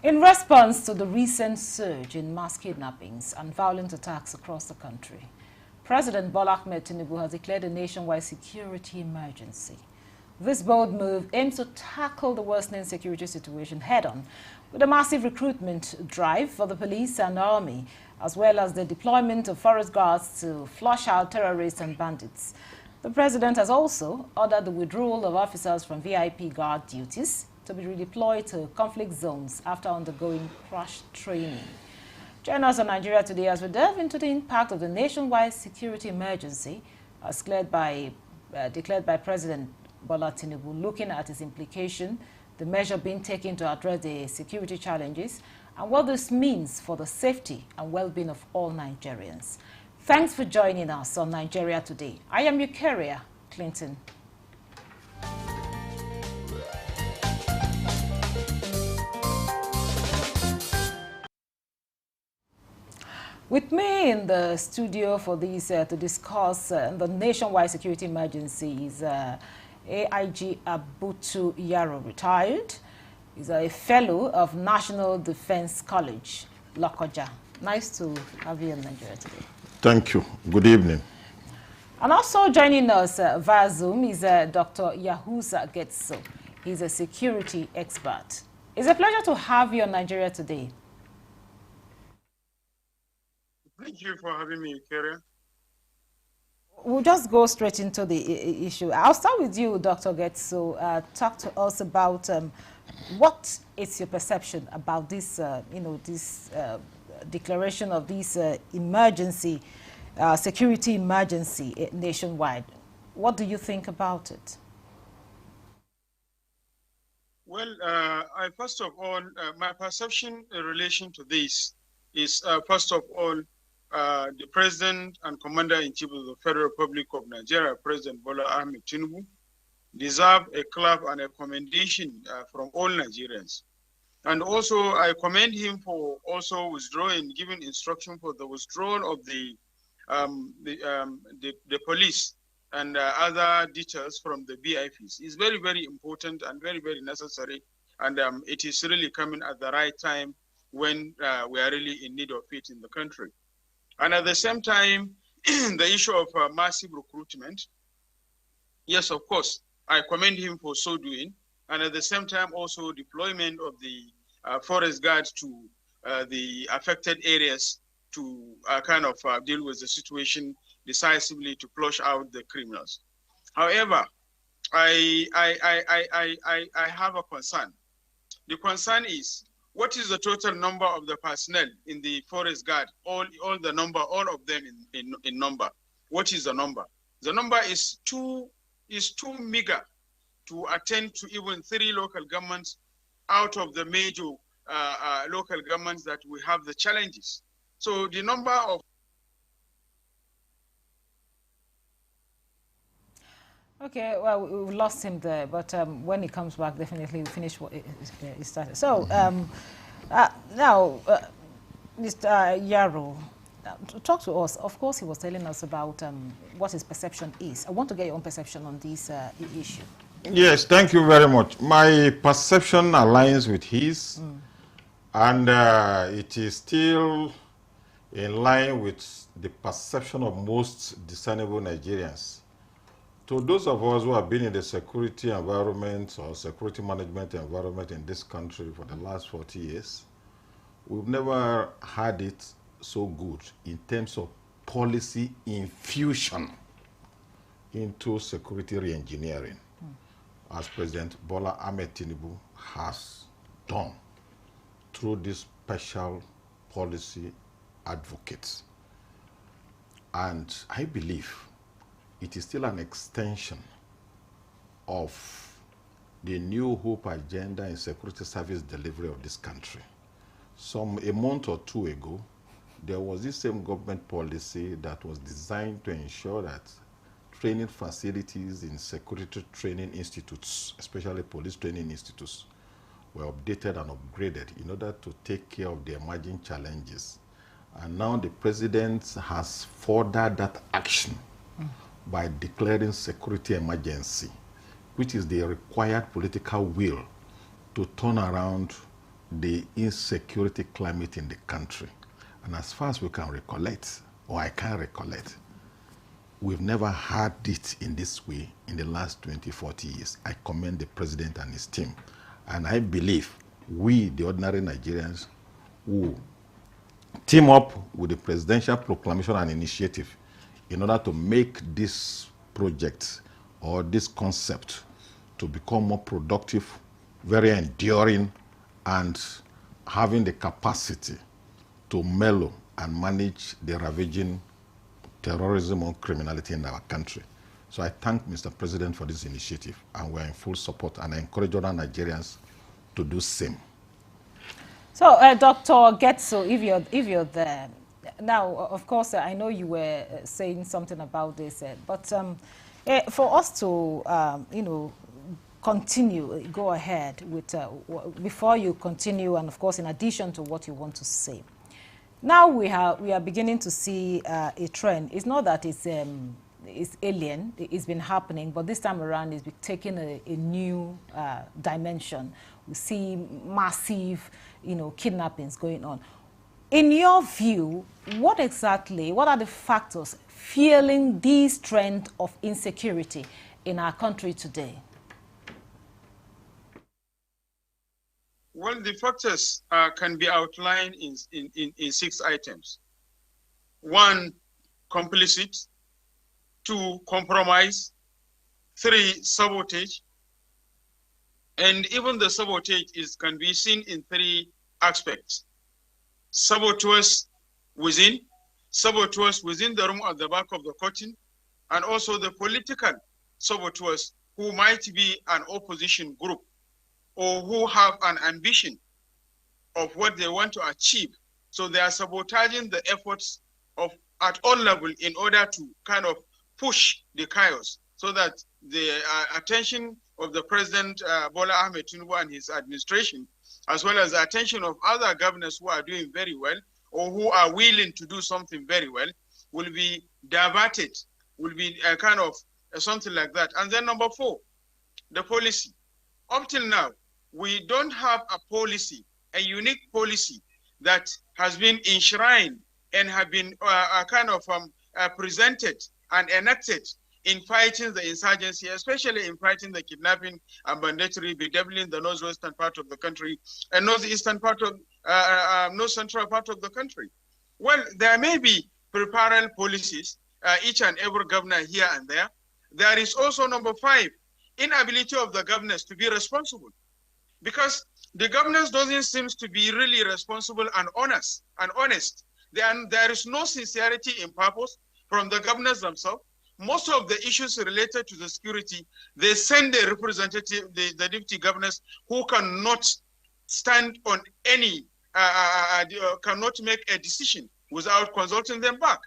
In response to the recent surge in mass kidnappings and violent attacks across the country, President Bola Ahmed Tinubu has declared a nationwide security emergency. This bold move aims to tackle the worsening security situation head-on with a massive recruitment drive for the police and army, as well as the deployment of forest guards to flush out terrorists and bandits. The president has also ordered the withdrawal of officers from VIP guard duties to be redeployed to conflict zones after undergoing crash training. Join us on Nigeria Today as we delve into the impact of the nationwide security emergency declared by President Bola Tinubu, looking at its implication, the measure being taken to address the security challenges, and what this means for the safety and well-being of all Nigerians. Thanks for joining us on Nigeria Today. I am your carrier, Clinton. With me in the studio for this to discuss the nationwide security emergency is AIG Abutu Yaro, retired. He's a fellow of National Defense College, Lokoja. Nice to have you in Nigeria Today. Thank you. Good evening. And also joining us via Zoom is Dr. Yahuza Getso. He's a security expert. It's a pleasure to have you on Nigeria Today. Thank you for having me, Karen. We'll just go straight into the issue. I'll start with you, Dr. Getso. Talk to us about what is your perception about this, this declaration of this emergency, security emergency nationwide. What do you think about it? Well, first of all, my perception in relation to this is, first of all, the President and Commander-in-Chief of the Federal Republic of Nigeria, President Bola Ahmed Tinubu, deserve a clap and a commendation from all Nigerians. And also, I commend him for also withdrawing, giving instruction for the withdrawal of the police and other details from the BIPs. It's very, very important and very, very necessary. And it is really coming at the right time when we are really in need of it in the country. And at the same time, the issue of massive recruitment, yes, of course, I commend him for so doing. And at the same time, also deployment of the forest guards to the affected areas to deal with the situation decisively to flush out the criminals. However, I have a concern. The concern is, what is the total number of the personnel in the forest guard? All of them in number. What is the number? The number is too meager to attend to even 3 local governments out of the major local governments that we have the challenges. So the number of Okay, well, we lost him there, but when he comes back, definitely we'll finish what he started. So now, Mr. Yaro, talk to us. Of course, he was telling us about what his perception is. I want to get your own perception on this issue. Yes, thank you very much. My perception aligns with his, and it is still in line with the perception of most discernible Nigerians. To those of us who have been in the security environment or security management environment in this country for the last 40 years, we've never had it so good in terms of policy infusion into security re-engineering, as President Bola Ahmed Tinubu has done through this special policy advocates. And I believe it is still an extension of the new hope agenda in security service delivery of this country. A month or 2 ago, there was this same government policy that was designed to ensure that training facilities in security training institutes, especially police training institutes, were updated and upgraded in order to take care of the emerging challenges. And now the president has furthered that action by declaring security emergency, which is the required political will to turn around the insecurity climate in the country. And as far as we can recollect, or I can recollect, we've never had it in this way in the last 20, 40 years. I commend the president and his team. And I believe we, the ordinary Nigerians, who team up with the presidential proclamation and initiative in order to make this project or this concept to become more productive, very enduring, and having the capacity to mellow and manage the ravaging terrorism or criminality in our country. So I thank Mr. President for this initiative, and we're in full support, and I encourage other Nigerians to do same. So, Dr. Getso, if you're there, now, of course, I know you were saying something about this, but for us to, continue, go ahead with, before you continue, and of course, in addition to what you want to say, now we are beginning to see a trend. It's not that it's alien, it's been happening, but this time around it's taking a new dimension. We see massive, kidnappings going on. In your view, what are the factors fueling this trend of insecurity in our country today? Well, the factors can be outlined in 6 items. 1, complicit. 2, compromise. 3, sabotage. And even the sabotage can be seen in 3 aspects. Saboteurs within the room at the back of the curtain, and also the political saboteurs who might be an opposition group or who have an ambition of what they want to achieve. So they are sabotaging the efforts at all levels in order to kind of push the chaos so that the attention of the President Bola Ahmed Tinubu and his administration, as well as the attention of other governors who are doing very well or who are willing to do something very well, will be diverted, will be kind of something like that. And then number 4, the policy. Up till now, we don't have a policy, a unique policy that has been enshrined and have been presented and enacted in fighting the insurgency, especially in fighting the kidnapping and banditry, bedeviling the northwestern part of the country and northeastern part of, north central part of the country. Well, there may be preparatory policies, each and every governor here and there. There is also number 5, inability of the governors to be responsible, because the governors doesn't seem to be really responsible and honest. There is no sincerity in purpose from the governors themselves. Most of the issues related to the security, they send a representative, the deputy governors, who cannot stand on any, cannot make a decision without consulting them back.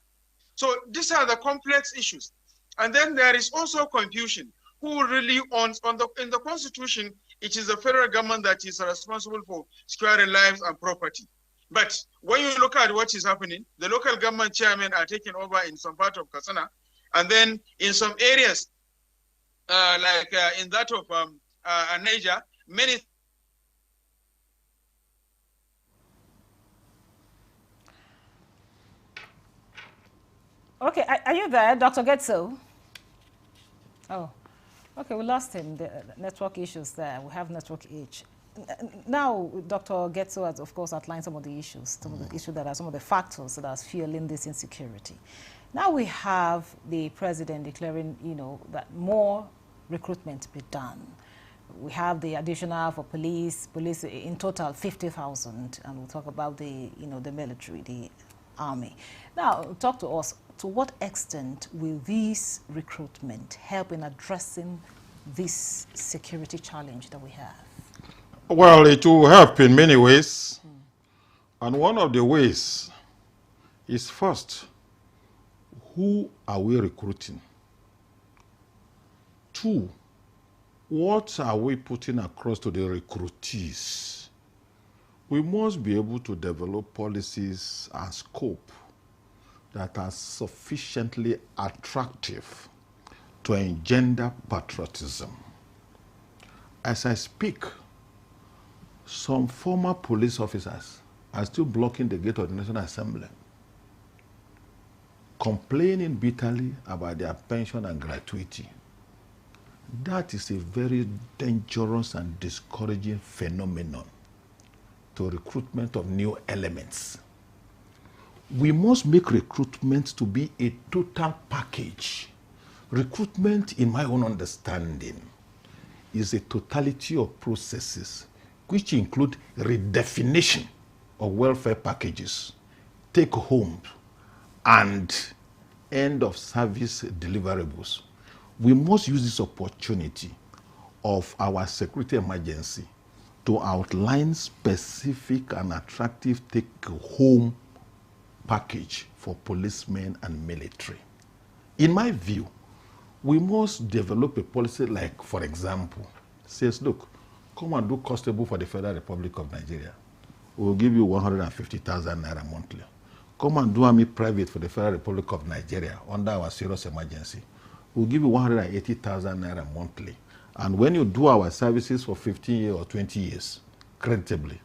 So these are the complex issues. And then there is also confusion. Who really owns, in the Constitution, it is the federal government that is responsible for securing lives and property. But when you look at what is happening, the local government chairmen are taking over in some part of Katsina, and then in some areas, like in that of Niger, many. Okay, are you there, Dr. Getso? Oh, okay, we lost him. The network issues there. We have network issue. Now, Dr. Getso has, of course, outlined some of the issues, that are some of the factors that are fueling this insecurity. Now we have the president declaring, that more recruitment be done. We have the additional for police in total 50,000, and we'll talk about the, the military, the army. Now, talk to us. To what extent will this recruitment help in addressing this security challenge that we have? Well, it will help in many ways. And one of the ways is, first, who are we recruiting? 2, what are we putting across to the recruitees? We must be able to develop policies and scope that are sufficiently attractive to engender patriotism. As I speak, some former police officers are still blocking the gate of the National Assembly, complaining bitterly about their pension and gratuity. That is a very dangerous and discouraging phenomenon to recruitment of new elements. We must make recruitment to be a total package. Recruitment, in my own understanding, is a totality of processes which include redefinition of welfare packages, take homes, and end of service deliverables. We must use this opportunity of our security emergency to outline specific and attractive take-home package for policemen and military. In my view, we must develop a policy like, for example, says, look, come and do constable for the Federal Republic of Nigeria. We'll give you 150,000 naira monthly. Come and do army private for the Federal Republic of Nigeria under our serious emergency. We'll give you 180,000 naira monthly. And when you do our services for 15 years or 20 years, creditably,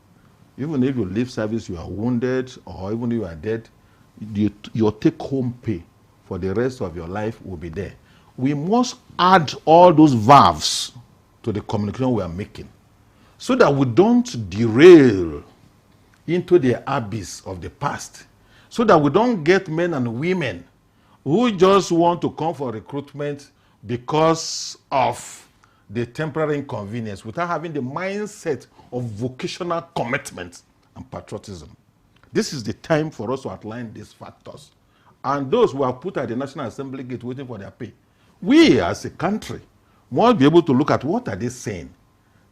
even if you leave service, you are wounded, or even if you are dead, your take-home pay for the rest of your life will be there. We must add all those valves to the communication we are making so that we don't derail into the abyss of the past, so that we don't get men and women who just want to come for recruitment because of the temporary inconvenience without having the mindset of vocational commitment and patriotism. This is the time for us to outline these factors. And those who are put at the National Assembly gate waiting for their pay, we as a country must be able to look at what are they saying.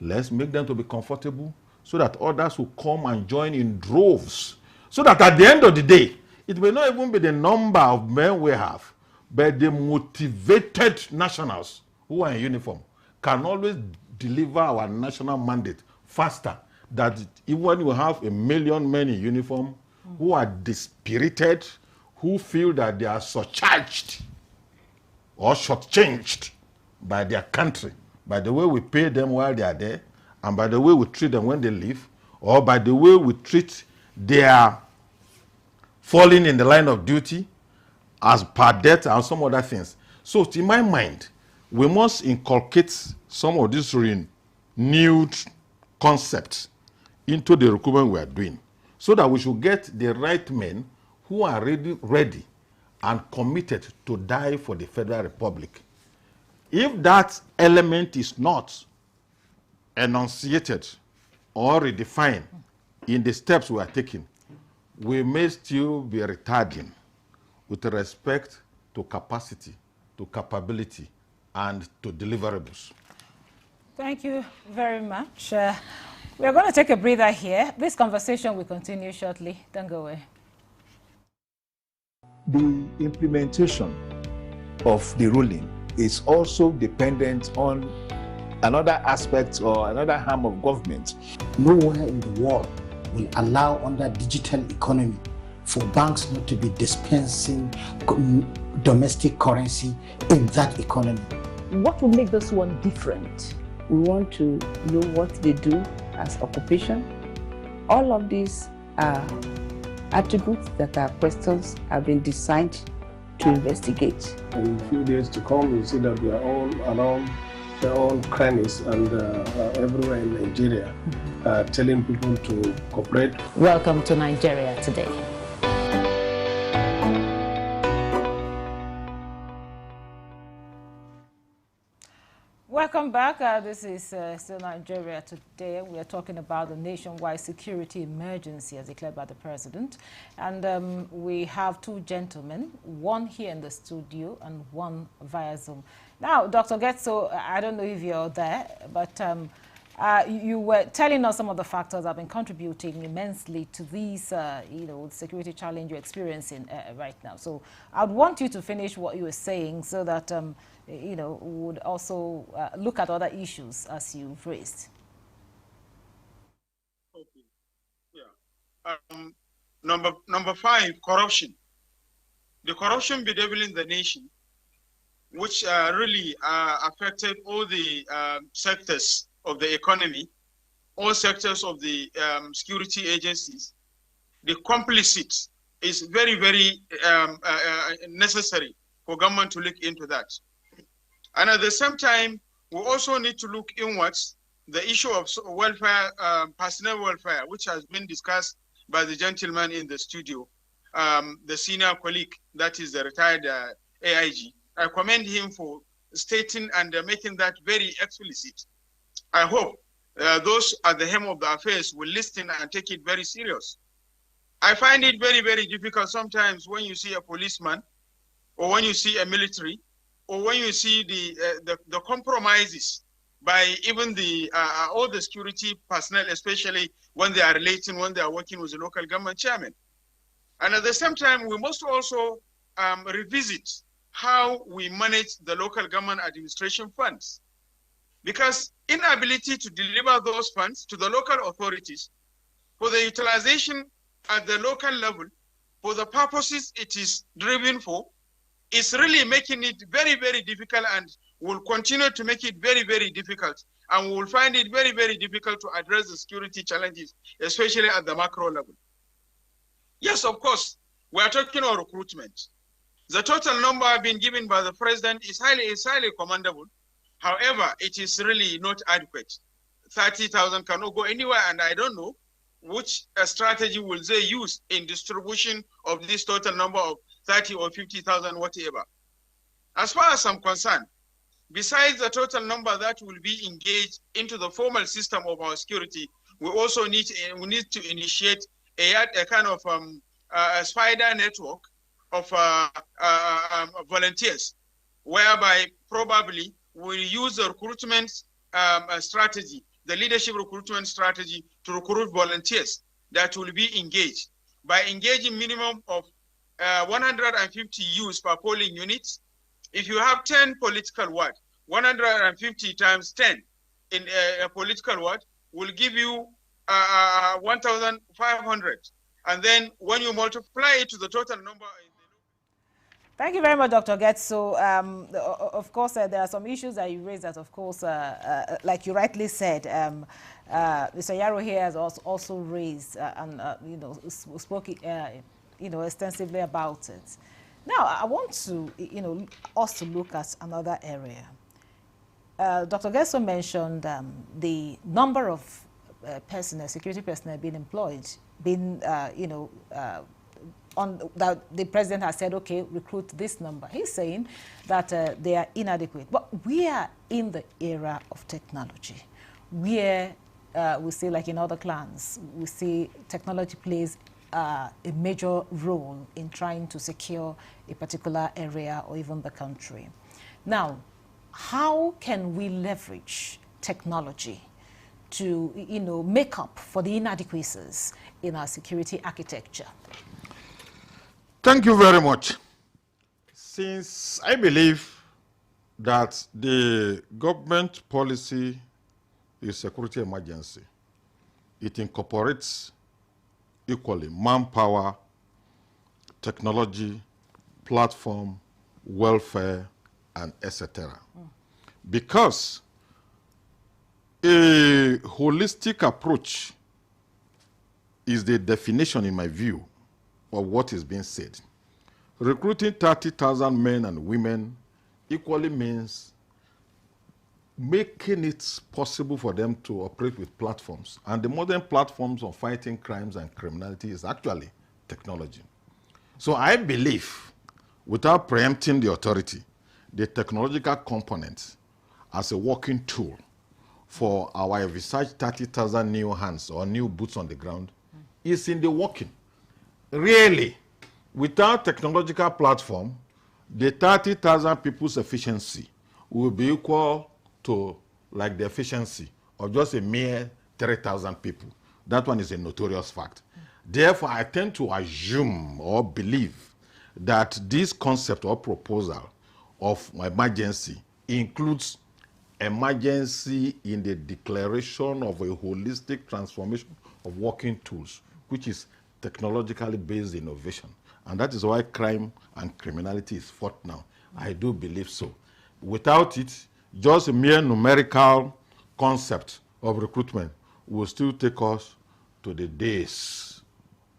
Let's make them to be comfortable so that others will come and join in droves. So that at the end of the day, it may not even be the number of men we have, but the motivated nationals who are in uniform can always deliver our national mandate faster than even when you have 1 million men in uniform who are dispirited, who feel that they are surcharged or shortchanged by their country, by the way we pay them while they are there, and by the way we treat them when they leave, or by the way we treat their falling in the line of duty as per death and some other things. So in my mind, we must inculcate some of these renewed concepts into the recruitment we are doing so that we should get the right men who are ready and committed to die for the Federal Republic. If that element is not enunciated or redefined in the steps we are taking, we may still be retarding with respect to capacity, to capability, and to deliverables. Thank you very much. We're going to take a breather here. This conversation will continue shortly. Don't go away. The implementation of the ruling is also dependent on another aspect or another arm of government. Nowhere in the world will allow under digital economy for banks not to be dispensing domestic currency in that economy. What will make this one different? We want to know what they do as occupation. All of these are attributes that are questions have been designed to investigate. In a few days to come, you see that we are all around their own crannies and everywhere in Nigeria, telling people to cooperate. Welcome to Nigeria Today. Welcome back. This is still Nigeria Today. We are talking about the nationwide security emergency as declared by the president. And we have two gentlemen, one here in the studio and one via Zoom. Now, Dr. Getso, I don't know if you're there, but you were telling us some of the factors that have been contributing immensely to these, security challenge you're experiencing right now. So I'd want you to finish what you were saying so that would also look at other issues as you've raised. Okay. Yeah. Number 5, corruption. The corruption bedeviling the nation, which really affected all the sectors of the economy, all sectors of the security agencies, the complicit is very, very necessary for government to look into that. And at the same time, we also need to look inwards, the issue of welfare, personnel welfare, which has been discussed by the gentleman in the studio, the senior colleague, that is the retired AIG. I commend him for stating and making that very explicit. I hope those at the helm of the affairs will listen and take it very serious. I find it very, very difficult sometimes when you see a policeman, or when you see a military, or when you see the compromises by even the all the security personnel, especially when they are relating, when they are working with the local government chairman. And at the same time, we must also revisit how we manage the local government administration funds. Because inability to deliver those funds to the local authorities for the utilization at the local level, for the purposes it is driven for, is really making it very, very difficult, and will continue to make it very, very difficult. And we will find it very, very difficult to address the security challenges, especially at the macro level. Yes, of course, we are talking about recruitment. The total number being given by the president is highly commendable. However, it is really not adequate. 30,000 cannot go anywhere, and I don't know which strategy will they use in distribution of this total number of 30 or 50,000, whatever. As far as I'm concerned, besides the total number that will be engaged into the formal system of our security, we also need to initiate a kind of a spider network of volunteers, whereby probably we'll use the recruitment strategy, the leadership recruitment strategy, to recruit volunteers that will be engaged. By engaging minimum of 150 youths per polling unit, if you have 10 political ward, 150 times 10 in a political ward will give you 1,500. And then when you multiply it to the total number. Thank you very much, Dr. Getso. Of course, there are some issues that you raised that, of course, like you rightly said, Mr. Yaro here has also raised and spoke extensively about it. Now, I want to, us to look at another area. Dr. Getso mentioned the number of personnel, security personnel being employed, being, that the president has said, okay, recruit this number. He's saying that they are inadequate. But we are in the era of technology, where we see, like in other clans, we see technology plays a major role in trying to secure a particular area or even the country. Now, how can we leverage technology to, make up for the inadequacies in our security architecture? Thank you very much. Since I believe that the government policy is security emergency, it incorporates equally manpower, technology, platform, welfare, and etc. Because a holistic approach is the definition, in my view, of what is being said. Recruiting 30,000 men and women equally means making it possible for them to operate with platforms. And the modern platforms of fighting crimes and criminality is actually technology. So I believe, without preempting the authority, the technological component as a working tool for our envisaged 30,000 new hands or new boots on the ground is in the working. Really, without technological platform, the 30,000 people's efficiency will be equal to like the efficiency of just a mere 3,000 people. That one is a notorious fact. Therefore, I tend to assume or believe that this concept or proposal of emergency includes emergency in the declaration of a holistic transformation of working tools, which is technologically based innovation. And that is why crime and criminality is fought now. I do believe so. Without it, just a mere numerical concept of recruitment will still take us to the days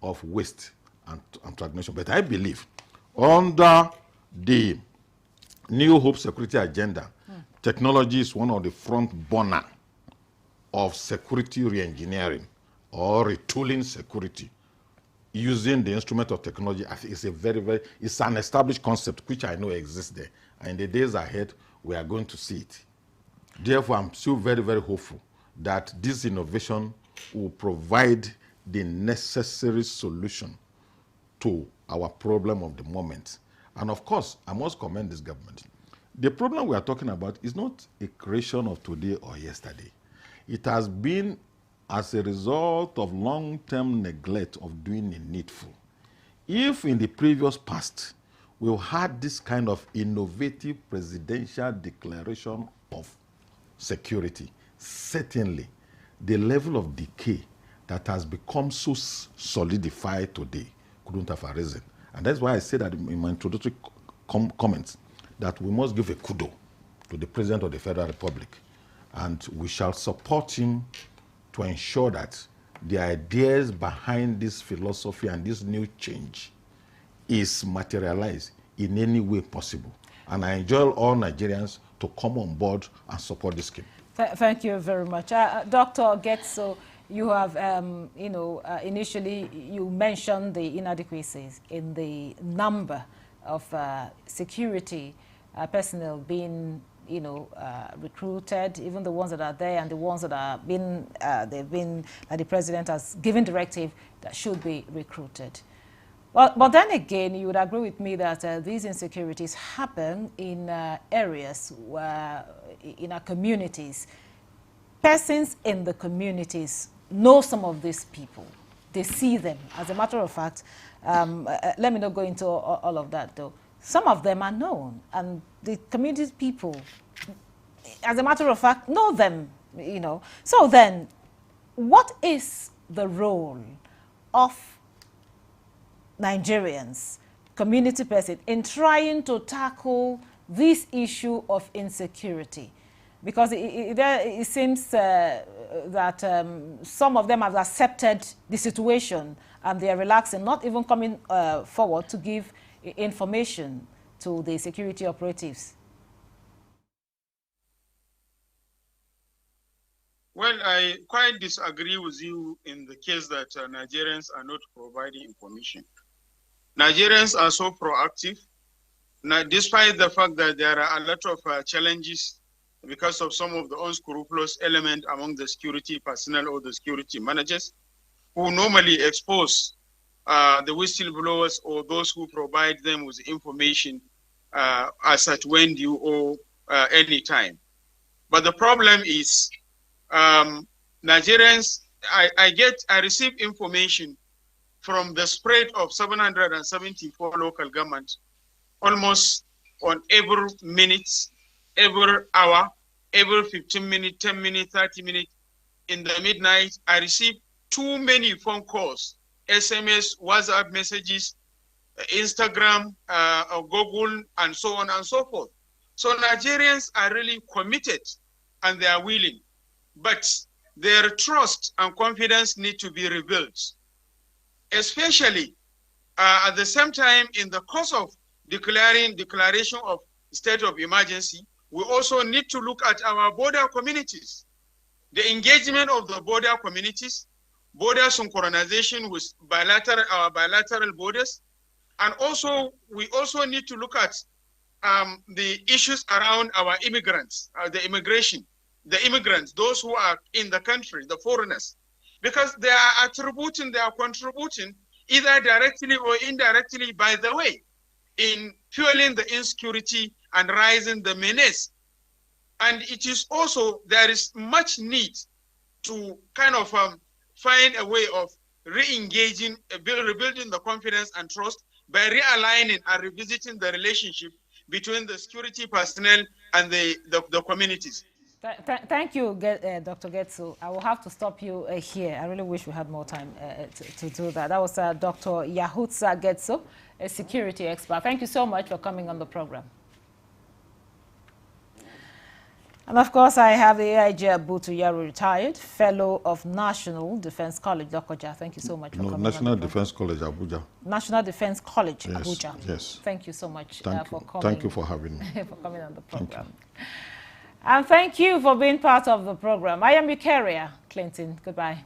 of waste and stagnation. But I believe under the New Hope Security Agenda, technology is one of the front burner of security re-engineering or retooling security using the instrument of technology. I think it's a it's an established concept which I know exists there. And in the days ahead, we are going to see it. Therefore, I'm still very, very hopeful that this innovation will provide the necessary solution to our problem of the moment. And of course, I must commend this government. The problem we are talking about is not a creation of today or yesterday. It has been as a result of long-term neglect of doing the needful. If in the previous past, we had this kind of innovative presidential declaration of security, certainly the level of decay that has become so solidified today couldn't have arisen. And that's why I said that in my introductory comments that we must give a kudo to the President of the Federal Republic, and we shall support him to ensure that the ideas behind this philosophy and this new change is materialized in any way possible. And I enjoy all Nigerians to come on board and support this scheme. Thank you very much. Dr. Getso, you have, initially you mentioned the inadequacies in the number of security personnel being, recruited, even the ones that are there and the ones that are being, the president has given directive that should be recruited. Well, but then again, you would agree with me that these insecurities happen in areas where, in our communities. Persons in the communities know some of these people. They see them. As a matter of fact, let me not go into all of that, though. Some of them are known, and the community people, as a matter of fact, know them, So then, what is the role of Nigerians, community persons, in trying to tackle this issue of insecurity? Because it seems that some of them have accepted the situation and they are relaxing, not even coming forward to give information to the security operatives. Well, I quite disagree with you in the case that Nigerians are not providing information. Nigerians are so proactive, now, despite the fact that there are a lot of challenges because of some of the unscrupulous element among the security personnel or the security managers who normally expose the whistleblowers or those who provide them with information as at when due or any time. But the problem is Nigerians, I receive information from the spread of 774 local governments almost on every minute, every hour, every 15 minutes, 10 minutes, 30 minutes. In the midnight, I receive too many phone calls, SMS, WhatsApp messages, Instagram, Google, and so on and so forth. So Nigerians are really committed and they are willing, but their trust and confidence need to be rebuilt. Especially at the same time, in the course of declaration of state of emergency, we also need to look at our border communities, the engagement of the border communities, border synchronization with our bilateral borders, and also we also need to look at the issues around our immigrants, the immigrants, those who are in the country, the foreigners, because they are contributing either directly or indirectly, by the way, in fueling the insecurity and rising the menace. And it is also, there is much need to kind of find a way of re-engaging, rebuilding the confidence and trust by realigning and revisiting the relationship between the security personnel and the communities. Thank you, Dr. Getso. I will have to stop you here. I really wish we had more time to do that. That was Dr. Yahutsa Getso, a security expert. Thank you so much for coming on the program. And of course, I have the AIG Abutu Yaro, retired fellow of National Defense College, Lokoja. Thank you so much for coming. National Defense College, Abuja. National Defense College, yes, Abuja. Yes. Thank you so much for coming. Thank you for having me. for coming on the program. And thank you for being part of the program. I am your carrier, Clinton. Goodbye.